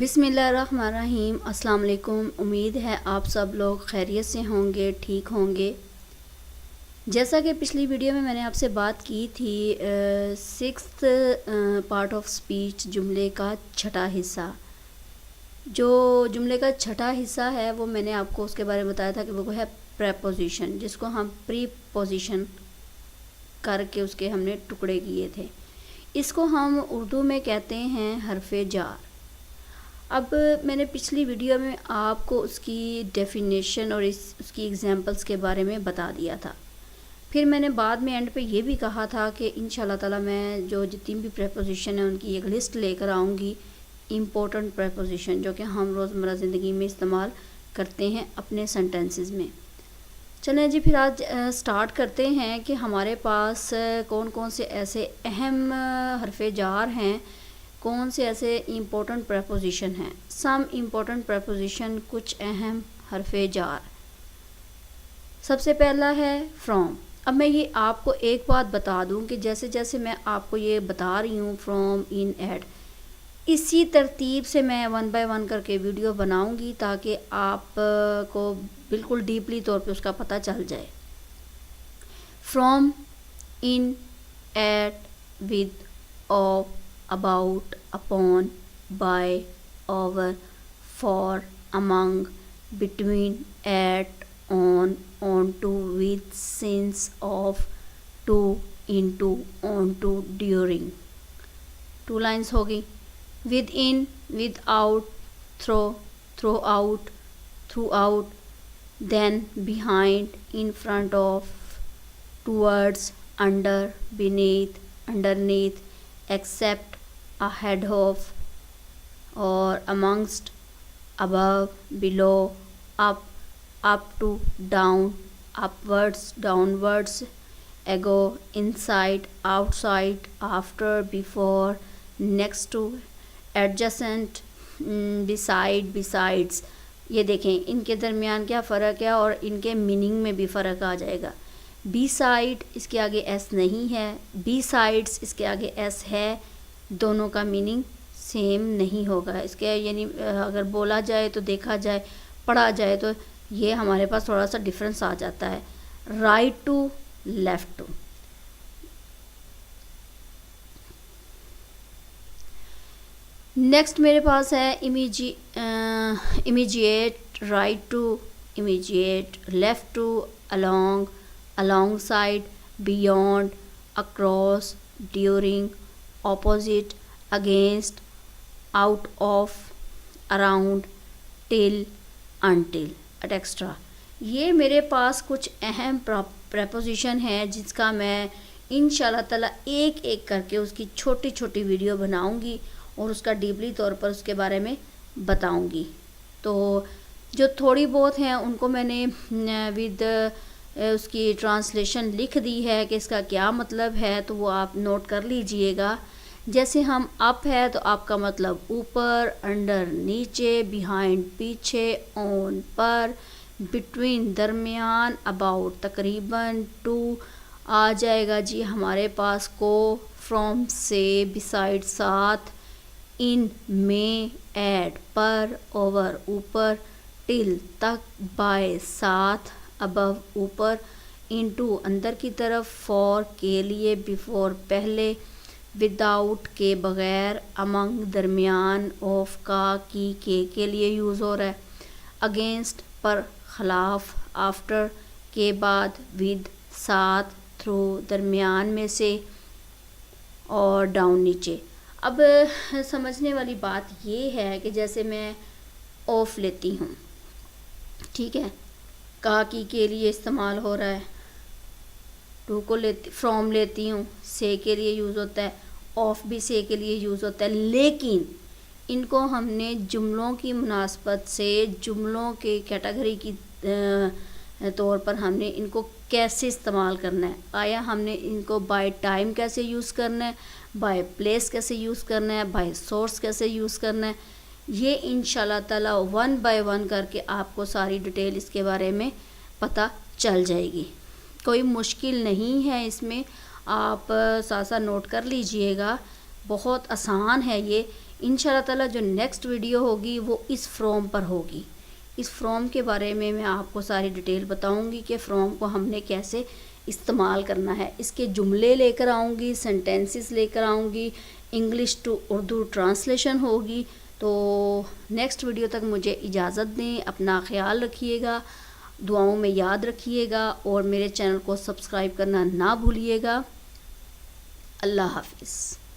बिस्मिल्लाहिर्रहमानिर्रहीम। अस्सलाम वालेकुम। उम्मीद है आप सब लोग खैरियत से होंगे, ठीक होंगे। जैसा कि पिछली वीडियो में मैंने आपसे बात की थी, सिक्स्थ पार्ट ऑफ स्पीच, जुमले का छठा हिस्सा। जो जुमले का छठा हिस्सा है वो मैंने आपको उसके बारे में बताया था कि वो है प्रेपोजिशन, जिसको हम प्रीपोजिशन करके उसके हमने टुकड़े किए थे। इसको हम उर्दू में कहते हैं हरफ़े जार। अब मैंने पिछली वीडियो में आपको उसकी डेफिनेशन और उसकी एग्जांपल्स के बारे में बता दिया था। फिर मैंने बाद में एंड पे ये भी कहा था कि इंशाल्लाह ताला मैं जो जितनी भी प्रेपोजिशन है उनकी एक लिस्ट लेकर आऊँगी, इम्पोर्टेंट प्रेपोजिशन जो कि हम रोज़मर्रा ज़िंदगी में इस्तेमाल करते हैं अपने सेंटेंसेस में। चलें जी, फिर आज स्टार्ट करते हैं कि हमारे पास कौन कौन से ऐसे अहम हरफ़े जार हैं, कौन से ऐसे इम्पोर्टेंट प्रेपोजिशन हैं। सम इम्पोर्टेंट प्रेपोजिशन, कुछ अहम हरफ़े जार। सबसे पहला है फ्रॉम। अब मैं ये आपको एक बात बता दूं कि जैसे जैसे मैं आपको ये बता रही हूँ फ्रॉम, इन, एट, इसी तरतीब से मैं वन बाय वन करके वीडियो बनाऊंगी ताकि आप को बिल्कुल डीपली तौर पे उसका पता चल जाए। From, in, at, with, of, about, upon, by, over, for, among, between, at, on, onto, with, since, of, to, into, onto, during। 2 lines होगी। within, without, through, throughout, throughout, then, behind, in front of, towards, under, beneath, underneath, except, ahead of, or amongst, above, below, up to, down, upwards, downwards, ago, inside, outside, after, before, next to, adjacent, beside, besides। ये देखें इनके दरमियान क्या फ़र्क है और इनके meaning में भी फ़र्क आ जाएगा। बी साइड, इसके आगे एस नहीं है, बी साइड्स, इसके आगे एस है। दोनों का मीनिंग सेम नहीं होगा। इसके यानी अगर बोला जाए तो, देखा जाए, पढ़ा जाए तो ये हमारे पास थोड़ा सा डिफरेंस आ जाता है। Right to, left to. Next मेरे पास है immediate, right to, immediate, left to, along, alongside, beyond, across, during, opposite, against, out of, around, till, until, etc। ये मेरे पास कुछ अहम प्रेपोजिशन है जिसका मैं इंशाल्लाह ताला एक एक करके उसकी छोटी छोटी वीडियो बनाऊंगी और उसका डीपली तौर पर उसके बारे में बताऊंगी। तो जो थोड़ी बहुत हैं उनको मैंने विद उसकी ट्रांसलेशन लिख दी है कि इसका क्या मतलब है, तो वो आप नोट कर लीजिएगा। जैसे हम अप है तो आपका मतलब ऊपर, अंडर नीचे, बिहाइंड पीछे, ऑन पर, बिटवीन दरमियान, अबाउट तकरीबन, टू आ जाएगा जी हमारे पास को, फ्रॉम से, बिसाइड साथ, इन में, एट पर, ओवर ऊपर, टिल तक, बाय साथ, अबव ऊपर, इनटू अंदर की तरफ, फॉर के लिए, बिफोर पहले, विदाउट के बग़ैर, अमंग दरमियान, ऑफ का, की के लिए यूज़ हो रहा है, अगेंस्ट पर ख़िलाफ़, आफ्टर के बाद, विद साथ, थ्रू दरमियान में से, और डाउन नीचे। अब समझने वाली बात ये है कि जैसे मैं ऑफ लेती हूँ, ठीक है, का की के लिए इस्तेमाल हो रहा है, टू को लेती, फ्रॉम लेती हूँ, से के लिए यूज़ होता है, ऑफ भी से के लिए यूज़ होता है। लेकिन इनको हमने जुमलों की मुनासबत से, जुमलों के कैटेगरी की तौर पर हमने इनको कैसे इस्तेमाल करना है, आया हमने इनको बाय टाइम कैसे यूज़ करना है, बाय प्लेस कैसे यूज़ करना है, बाय सोर्स कैसे यूज़ करना है, ये इंशाल्लाह ताला वन बाय वन करके आपको सारी डिटेल इसके बारे में पता चल जाएगी। कोई मुश्किल नहीं है इसमें, आप साथ साथ नोट कर लीजिएगा। बहुत आसान है ये। इंशाल्लाह ताला जो नेक्स्ट वीडियो होगी वो इस फ्रॉम पर होगी। इस फ्रॉम के बारे में मैं आपको सारी डिटेल बताऊंगी कि फ्रॉम को हमने कैसे इस्तेमाल करना है। इसके जुमले लेकर आऊँगी, सेंटेंसेस लेकर आऊँगी, इंग्लिश टू उर्दू ट्रांसलेशन होगी। तो नेक्स्ट वीडियो तक मुझे इजाज़त दें। अपना ख्याल रखिएगा, दुआओं में याद रखिएगा और मेरे चैनल को सब्सक्राइब करना ना भूलिएगा। अल्लाह हाफिज़।